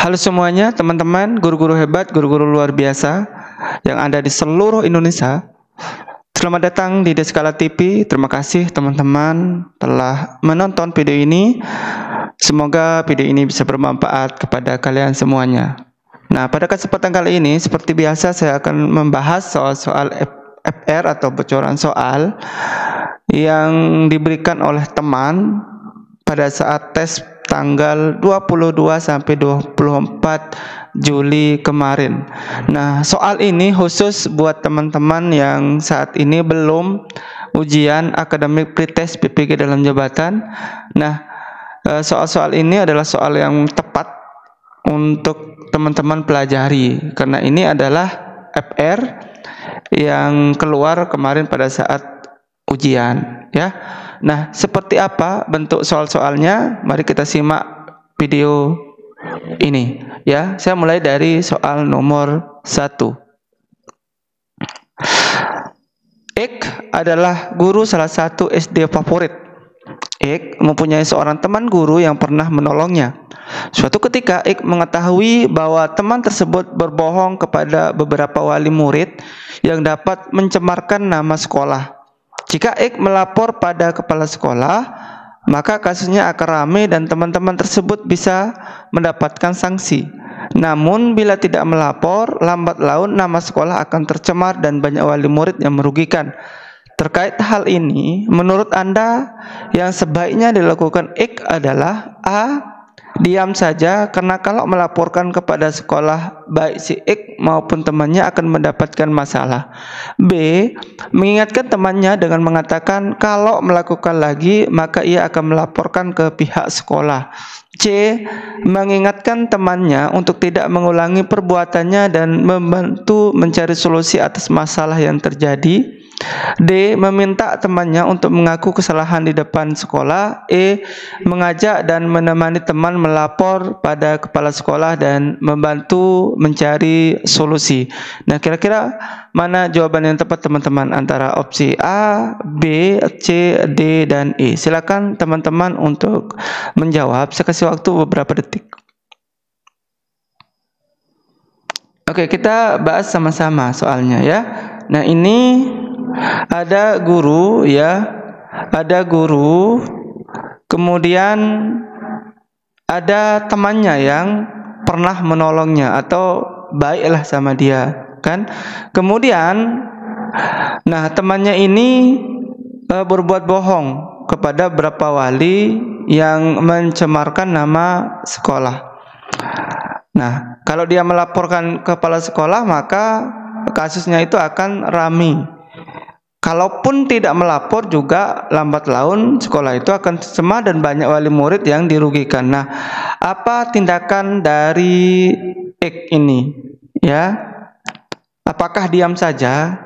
Halo semuanya, teman-teman, guru-guru hebat, guru-guru luar biasa yang ada di seluruh Indonesia. Selamat datang di Deskala TV. Terima kasih teman-teman telah menonton video ini. Semoga video ini bisa bermanfaat kepada kalian semuanya. Nah, pada kesempatan kali ini, seperti biasa saya akan membahas soal-soal FR atau bocoran soal yang diberikan oleh teman pada saat tes tanggal 22 sampai 24 Juli kemarin. Nah, soal ini khusus buat teman-teman yang saat ini belum ujian akademik pretest PPG dalam jabatan. Nah, soal-soal ini adalah soal yang tepat untuk teman-teman pelajari karena ini adalah FR yang keluar kemarin pada saat ujian, ya. Nah, seperti apa bentuk soal-soalnya? Mari kita simak video ini, ya. Saya mulai dari soal nomor 1. Ik adalah guru salah satu SD favorit. Ik mempunyai seorang teman guru yang pernah menolongnya. Suatu ketika Ik mengetahui bahwa teman tersebut berbohong kepada beberapa wali murid yang dapat mencemarkan nama sekolah. Jika Ik melapor pada kepala sekolah, maka kasusnya akan ramai dan teman-teman tersebut bisa mendapatkan sanksi. Namun bila tidak melapor, lambat laun nama sekolah akan tercemar dan banyak wali murid yang merugikan. Terkait hal ini, menurut Anda yang sebaiknya dilakukan Ik adalah A. Diam saja, karena kalau melaporkan kepada sekolah, baik si Ik maupun temannya akan mendapatkan masalah. B. Mengingatkan temannya dengan mengatakan kalau melakukan lagi, maka ia akan melaporkan ke pihak sekolah. C. Mengingatkan temannya untuk tidak mengulangi perbuatannya dan membantu mencari solusi atas masalah yang terjadi. D. Meminta temannya untuk mengaku kesalahan di depan sekolah. E. Mengajak dan menemani teman melapor pada kepala sekolah dan membantu mencari solusi. Nah, kira-kira mana jawaban yang tepat teman-teman antara opsi A, B, C, D, dan E? Silakan teman-teman untuk menjawab. Saya kasih waktu beberapa detik. Oke, kita bahas sama-sama soalnya, ya. Nah, ini ada guru, ya, ada guru, kemudian ada temannya yang pernah menolongnya atau baiklah sama dia, kan? Kemudian, nah, temannya ini berbuat bohong kepada beberapa wali yang mencemarkan nama sekolah. Nah, kalau dia melaporkan kepala sekolah, maka kasusnya itu akan ramai. Kalaupun tidak melapor juga lambat laun sekolah itu akan tercemar dan banyak wali murid yang dirugikan. Nah, apa tindakan dari Ik ini? Ya, apakah diam saja?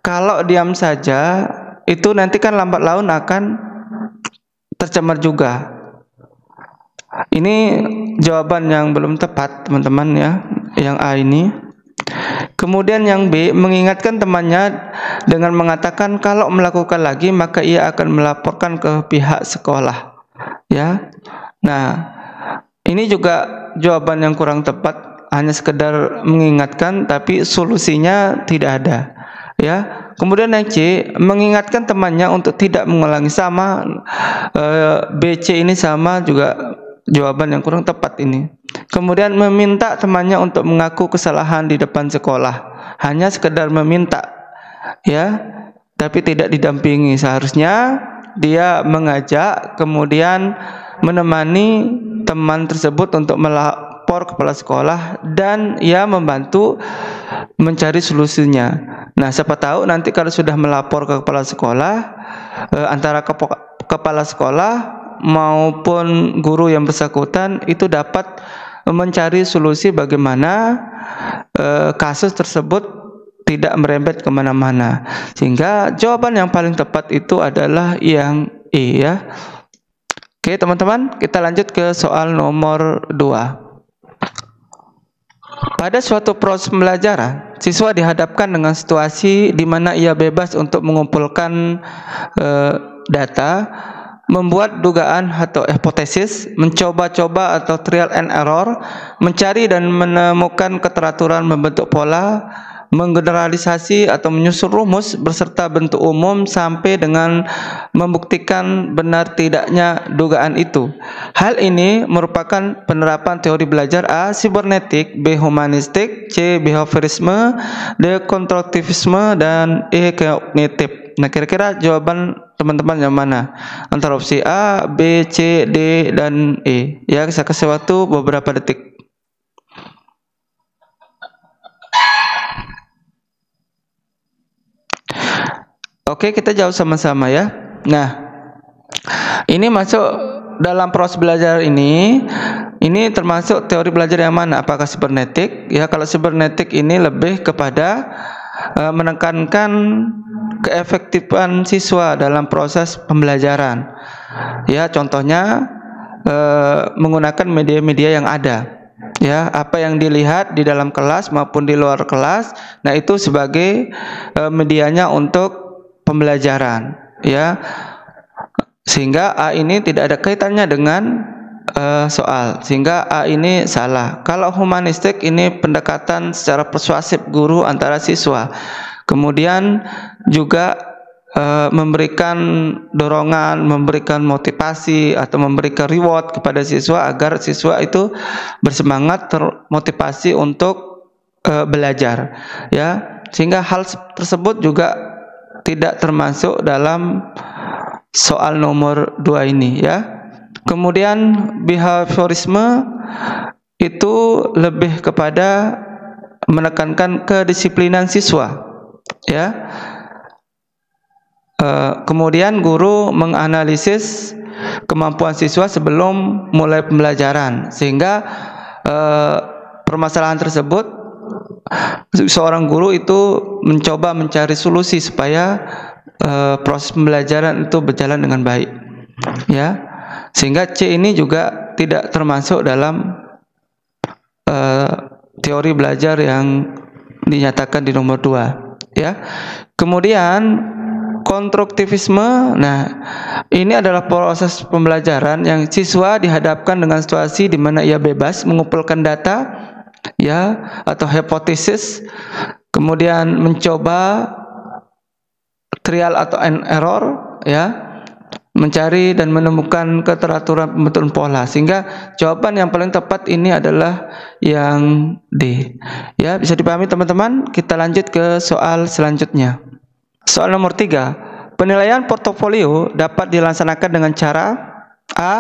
Kalau diam saja, itu nanti kan lambat laun akan tercemar juga. Ini jawaban yang belum tepat, teman-teman, ya, yang A ini. Kemudian yang B, mengingatkan temannya dengan mengatakan kalau melakukan lagi maka ia akan melaporkan ke pihak sekolah, ya. Nah, ini juga jawaban yang kurang tepat, hanya sekedar mengingatkan tapi solusinya tidak ada, ya. Kemudian yang C, mengingatkan temannya untuk tidak mengulangi sama. B, C ini sama juga jawaban yang kurang tepat ini. Kemudian meminta temannya untuk mengaku kesalahan di depan sekolah, hanya sekedar meminta, ya, tapi tidak didampingi. Seharusnya dia mengajak, kemudian menemani teman tersebut untuk melapor kepala sekolah dan ia membantu mencari solusinya. Nah, siapa tahu nanti kalau sudah melapor ke kepala sekolah, antara kepala sekolah maupun guru yang bersangkutan itu dapat mencari solusi bagaimana kasus tersebut tidak merembet kemana-mana, sehingga jawaban yang paling tepat itu adalah yang E, ya. Oke teman-teman, kita lanjut ke soal nomor 2. Pada suatu proses pembelajaran, siswa dihadapkan dengan situasi di mana ia bebas untuk mengumpulkan data membuat dugaan atau hipotesis, mencoba-coba atau trial and error, mencari dan menemukan keteraturan membentuk pola, menggeneralisasi atau menyusun rumus beserta bentuk umum sampai dengan membuktikan benar tidaknya dugaan itu. Hal ini merupakan penerapan teori belajar A. Sibernetik, B. Humanistik, C. Behaviorisme, D. Konstruktivisme, dan E. Kognitif. Nah, kira-kira jawaban teman-teman yang mana? Antara opsi A, B, C, D, dan E. Ya, saya kasih waktu beberapa detik. Oke, kita jawab sama-sama ya. Nah, ini masuk dalam proses belajar ini termasuk teori belajar yang mana? Apakah sibernetik? Ya, kalau sibernetik ini lebih kepada menekankan keefektifan siswa dalam proses pembelajaran. Ya, contohnya menggunakan media-media yang ada. Ya, apa yang dilihat di dalam kelas maupun di luar kelas, nah itu sebagai medianya untuk pembelajaran, ya, sehingga A ini tidak ada kaitannya dengan soal, sehingga A ini salah. Kalau humanistik ini pendekatan secara persuasif guru antara siswa, kemudian juga memberikan dorongan, memberikan motivasi atau memberikan reward kepada siswa agar siswa itu bersemangat, termotivasi untuk belajar, ya, sehingga hal tersebut juga tidak termasuk dalam soal nomor 2 ini, ya. Kemudian behaviorisme itu lebih kepada menekankan kedisiplinan siswa, ya. Kemudian guru menganalisis kemampuan siswa sebelum mulai pembelajaran, sehingga permasalahan tersebut seorang guru itu mencoba mencari solusi supaya proses pembelajaran itu berjalan dengan baik, ya, sehingga C ini juga tidak termasuk dalam teori belajar yang dinyatakan di nomor 2, ya. Kemudian konstruktivisme, nah ini adalah proses pembelajaran yang siswa dihadapkan dengan situasi di mana ia bebas mengumpulkan data, ya, atau hipotesis, kemudian mencoba trial atau error, ya, mencari dan menemukan keteraturan pembentukan pola, sehingga jawaban yang paling tepat ini adalah yang D. Ya, bisa dipahami teman-teman. Kita lanjut ke soal selanjutnya. Soal nomor 3, penilaian portofolio dapat dilaksanakan dengan cara A.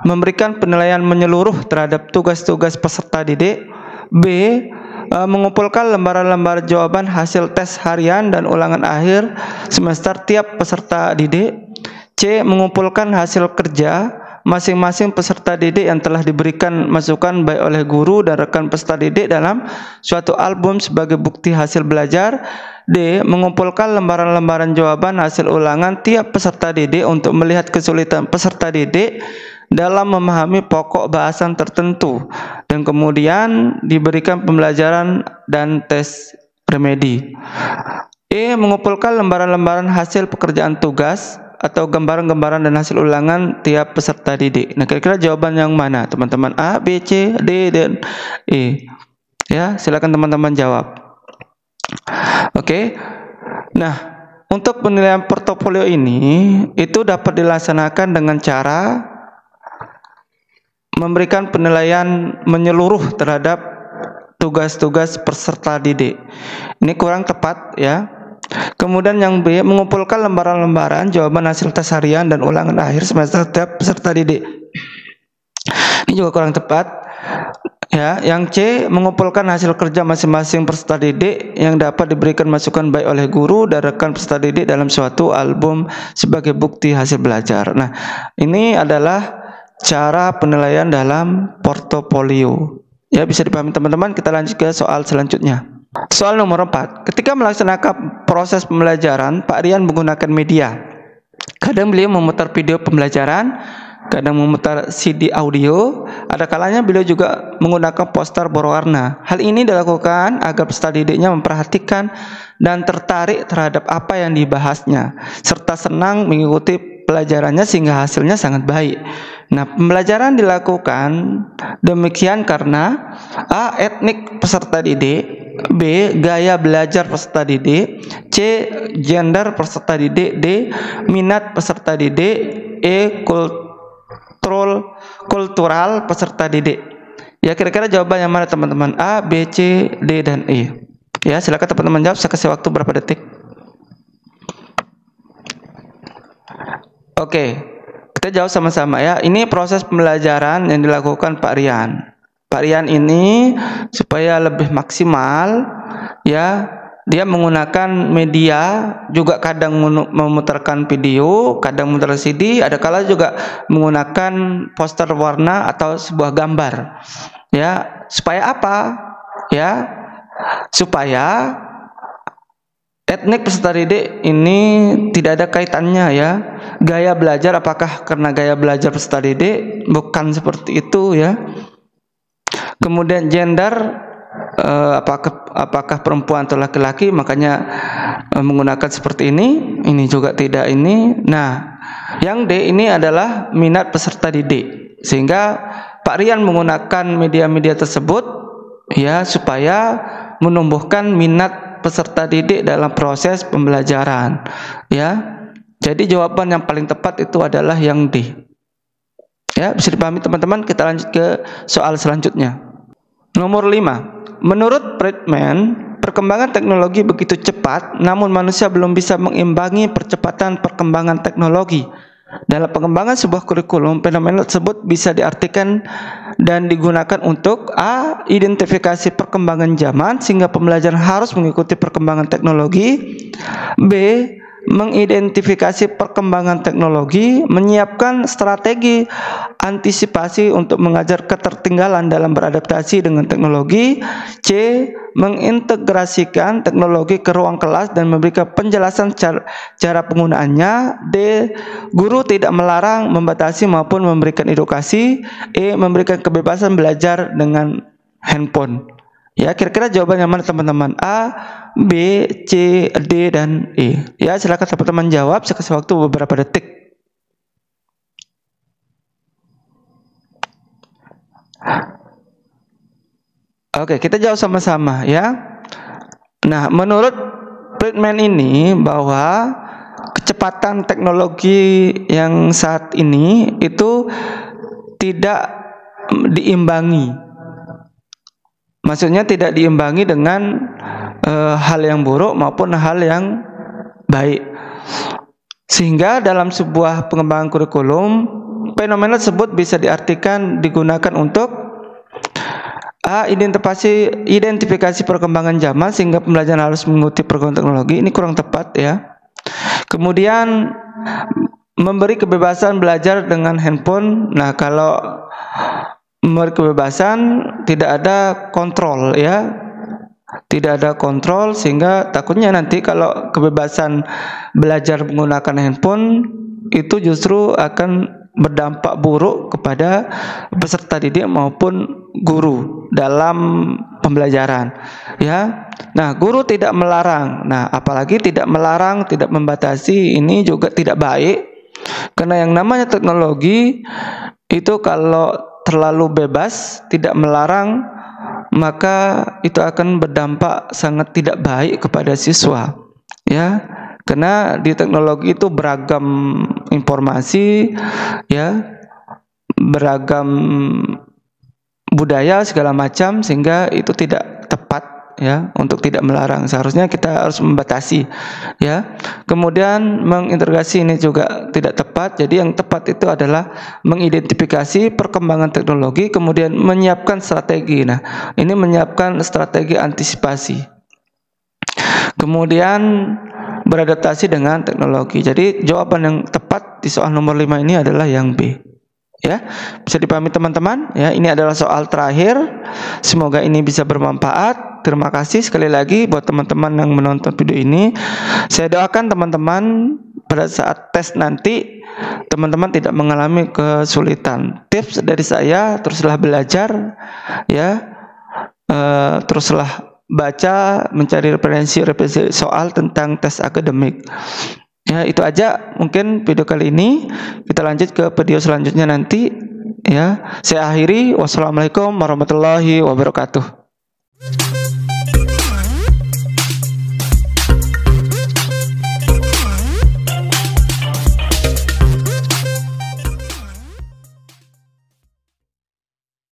Memberikan penilaian menyeluruh terhadap tugas-tugas peserta didik, B. Mengumpulkan lembaran-lembar jawaban hasil tes harian dan ulangan akhir semester tiap peserta didik, C. Mengumpulkan hasil kerja masing-masing peserta didik yang telah diberikan masukan baik oleh guru dan rekan peserta didik dalam suatu album sebagai bukti hasil belajar, D. Mengumpulkan lembaran-lembaran jawaban hasil ulangan tiap peserta didik untuk melihat kesulitan peserta didik dalam memahami pokok bahasan tertentu dan kemudian diberikan pembelajaran dan tes remedi. E. Mengumpulkan lembaran-lembaran hasil pekerjaan tugas atau gambaran-gambaran dan hasil ulangan tiap peserta didik. Nah, kira-kira jawaban yang mana, teman-teman? A, B, C, D, dan E. Ya, silakan teman-teman jawab. Oke. Nah, untuk penilaian portofolio ini itu dapat dilaksanakan dengan cara memberikan penilaian menyeluruh terhadap tugas-tugas peserta didik. Ini kurang tepat, ya. Kemudian yang B, mengumpulkan lembaran-lembaran jawaban hasil tes harian dan ulangan akhir semester tiap peserta didik. Ini juga kurang tepat. Ya, yang C, mengumpulkan hasil kerja masing-masing peserta didik yang dapat diberikan masukan baik oleh guru dan rekan peserta didik dalam suatu album sebagai bukti hasil belajar. Nah, ini adalah cara penilaian dalam portofolio. Ya, bisa dipahami teman-teman. Kita lanjut ke soal selanjutnya. Soal nomor 4. Ketika melaksanakan proses pembelajaran, Pak Rian menggunakan media. Kadang beliau memutar video pembelajaran, kadang memutar CD audio, ada kalanya beliau juga menggunakan poster berwarna. Hal ini dilakukan agar peserta didiknya memperhatikan dan tertarik terhadap apa yang dibahasnya, serta senang mengikuti pelajarannya sehingga hasilnya sangat baik. Nah, pembelajaran dilakukan demikian karena A. Etnik peserta didik, B. Gaya belajar peserta didik, C. Gender peserta didik, D. Minat peserta didik, E. Kultural peserta didik. Ya, kira-kira jawaban yang mana teman-teman? A, B, C, D, dan E. Ya, silakan teman-teman jawab. Saya kasih waktu berapa detik. Oke, kita jawab sama-sama ya. Ini proses pembelajaran yang dilakukan Pak Rian. Pak Rian ini supaya lebih maksimal ya, dia menggunakan media, juga kadang memutarkan video, kadang memutar CD, ada kala juga menggunakan poster warna atau sebuah gambar. Ya, supaya apa? Ya, supaya etnik peserta didik ini tidak ada kaitannya ya. Gaya belajar, apakah karena gaya belajar peserta didik? Bukan seperti itu ya. Kemudian gender, apakah perempuan atau laki-laki, makanya menggunakan seperti ini juga tidak ini. Nah, yang D ini adalah minat peserta didik, sehingga Pak Rian menggunakan media-media tersebut ya supaya menumbuhkan minat peserta didik dalam proses pembelajaran ya. Jadi jawaban yang paling tepat itu adalah yang D ya. Bisa dipahami teman-teman. Kita lanjut ke soal selanjutnya. Nomor 5. Menurut Friedman, perkembangan teknologi begitu cepat, namun manusia belum bisa mengimbangi percepatan perkembangan teknologi. Dalam pengembangan sebuah kurikulum, fenomena tersebut bisa diartikan dan digunakan untuk A. Identifikasi perkembangan zaman sehingga pembelajaran harus mengikuti perkembangan teknologi, B. Mengidentifikasi perkembangan teknologi, menyiapkan strategi antisipasi untuk mengajar ketertinggalan dalam beradaptasi dengan teknologi, C. Mengintegrasikan teknologi ke ruang kelas dan memberikan penjelasan cara penggunaannya, D. Guru tidak melarang, membatasi maupun memberikan edukasi, E. Memberikan kebebasan belajar dengan handphone. Ya, kira-kira jawaban yang mana teman-teman? A, B, C, D, dan E. Ya, silakan teman-teman jawab. Saya kasih waktu beberapa detik. Oke, kita jawab sama-sama ya. Nah, menurut Friedman ini bahwa kecepatan teknologi yang saat ini itu tidak diimbangi. Maksudnya tidak diimbangi dengan hal yang buruk maupun hal yang baik. Sehingga dalam sebuah pengembangan kurikulum, fenomena tersebut bisa diartikan digunakan untuk A. Identifikasi perkembangan zaman sehingga pembelajaran harus mengikuti perkembangan teknologi. Ini kurang tepat ya. Kemudian memberi kebebasan belajar dengan handphone. Nah, kalau memberi kebebasan tidak ada kontrol ya, tidak ada kontrol, sehingga takutnya nanti kalau kebebasan belajar menggunakan handphone itu justru akan berdampak buruk kepada peserta didik maupun guru dalam pembelajaran ya. Nah, guru tidak melarang. Nah, apalagi tidak melarang, tidak membatasi, ini juga tidak baik, karena yang namanya teknologi itu kalau terlalu bebas, tidak melarang, maka itu akan berdampak sangat tidak baik kepada siswa ya. Karena di teknologi itu beragam informasi ya, beragam budaya segala macam, sehingga itu tidak tepat ya untuk tidak melarang. Seharusnya kita harus membatasi ya. Kemudian mengintegrasi ini juga tidak tepat. Jadi yang tepat itu adalah mengidentifikasi perkembangan teknologi, kemudian menyiapkan strategi. Nah, ini menyiapkan strategi antisipasi, kemudian beradaptasi dengan teknologi. Jadi jawaban yang tepat di soal nomor 5 ini adalah yang B ya. Bisa dipahami teman-teman ya. Ini adalah soal terakhir. Semoga ini bisa bermanfaat. Terima kasih sekali lagi buat teman-teman yang menonton video ini. Saya doakan teman-teman pada saat tes nanti teman-teman tidak mengalami kesulitan. Tips dari saya, teruslah belajar ya, teruslah baca, mencari referensi soal tentang tes akademik Ya, itu aja mungkin video kali ini. Kita lanjut ke video selanjutnya nanti. Ya, saya akhiri. Wassalamualaikum warahmatullahi wabarakatuh.